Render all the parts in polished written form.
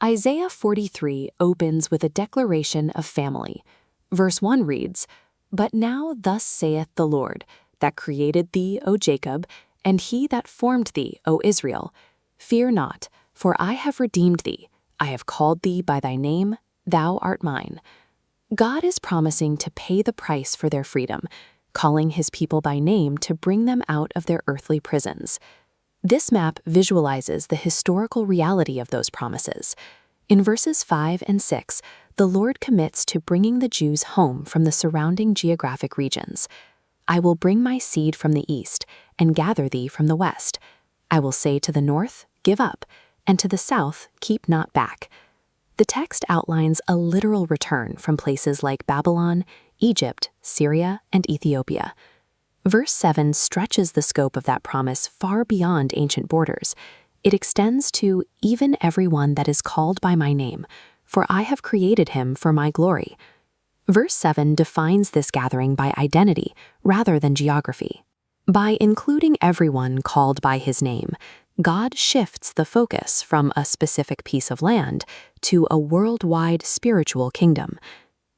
Isaiah 43 opens with a declaration of family. Verse 1 reads, "But now thus saith the Lord, that created thee, O Jacob, and he that formed thee, O Israel. Fear not, for I have redeemed thee. I have called thee by thy name, thou art mine." God is promising to pay the price for their freedom, calling his people by name to bring them out of their earthly prisons. This map visualizes the historical reality of those promises. In verses 5 and 6, the Lord commits to bringing the Jews home from the surrounding geographic regions. "I will bring my seed from the east and gather thee from the west. I will say to the north, give up, and to the south, keep not back." The text outlines a literal return from places like Babylon, Egypt, Syria, and Ethiopia. Verse 7 stretches the scope of that promise far beyond ancient borders. It extends to "even everyone that is called by my name, for I have created him for my glory." Verse 7 defines this gathering by identity rather than geography. By including everyone called by his name, God shifts the focus from a specific piece of land to a worldwide spiritual kingdom.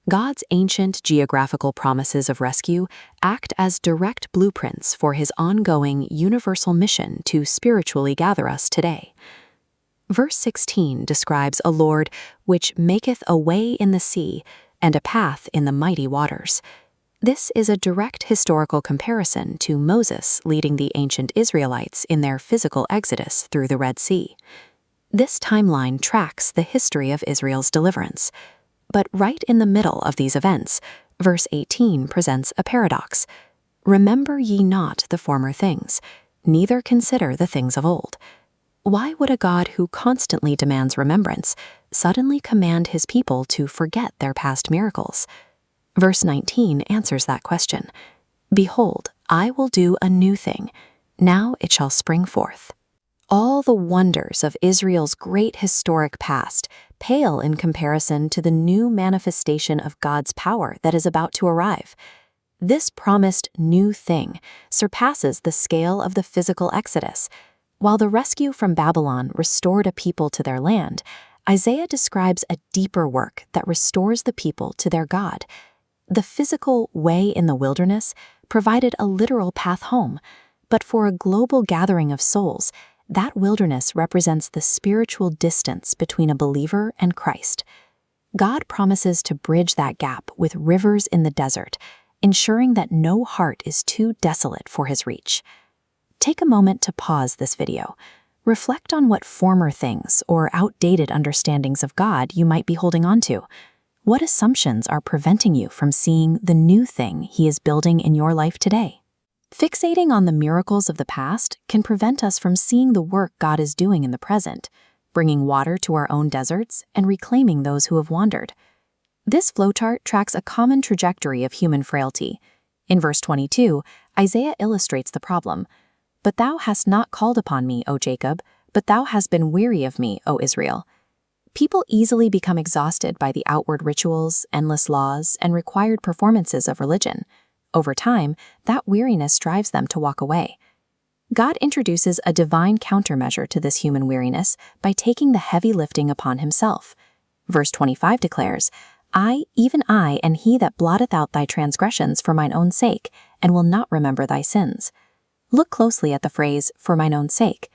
God's ancient geographical promises of rescue act as direct blueprints for his ongoing universal mission to spiritually gather us today. Verse 16 describes a Lord which maketh a way in the sea and a path in the mighty waters. This is a direct historical comparison to Moses leading the ancient Israelites in their physical exodus through the Red Sea. This timeline tracks the history of Israel's deliverance. But right in the middle of these events, verse 18 presents a paradox. "Remember ye not the former things, neither consider the things of old." Why would a God who constantly demands remembrance suddenly command his people to forget their past miracles? Verse 19 answers that question. "Behold, I will do a new thing. Now it shall spring forth." All the wonders of Israel's great historic past pale in comparison to the new manifestation of God's power that is about to arrive. This promised new thing surpasses the scale of the physical exodus. While the rescue from Babylon restored a people to their land, Isaiah describes a deeper work that restores the people to their God. The physical way in the wilderness provided a literal path home, but for a global gathering of souls, that wilderness represents the spiritual distance between a believer and Christ. God promises to bridge that gap with rivers in the desert, ensuring that no heart is too desolate for his reach. Take a moment to pause this video. Reflect on what former things or outdated understandings of God you might be holding on to. What assumptions are preventing you from seeing the new thing he is building in your life today? Fixating on the miracles of the past can prevent us from seeing the work God is doing in the present, bringing water to our own deserts and reclaiming those who have wandered. This flowchart tracks a common trajectory of human frailty. In verse 22, Isaiah illustrates the problem. "But thou hast not called upon me, O Jacob, but thou hast been weary of me, O Israel." People easily become exhausted by the outward rituals, endless laws, and required performances of religion. Over time, that weariness drives them to walk away. God introduces a divine countermeasure to this human weariness by taking the heavy lifting upon himself. Verse 25 declares, "I, even I, am he that blotteth out thy transgressions for mine own sake, and will not remember thy sins." Look closely at the phrase, "for mine own sake."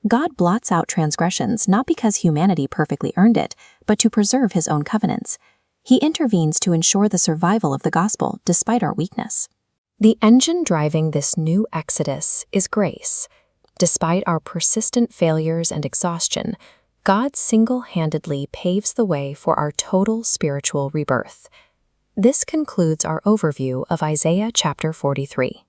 God blots out transgressions not because humanity perfectly earned it, but to preserve his own covenants. He intervenes to ensure the survival of the gospel despite our weakness. The engine driving this new exodus is grace. Despite our persistent failures and exhaustion, God single-handedly paves the way for our total spiritual rebirth. This concludes our overview of Isaiah chapter 43.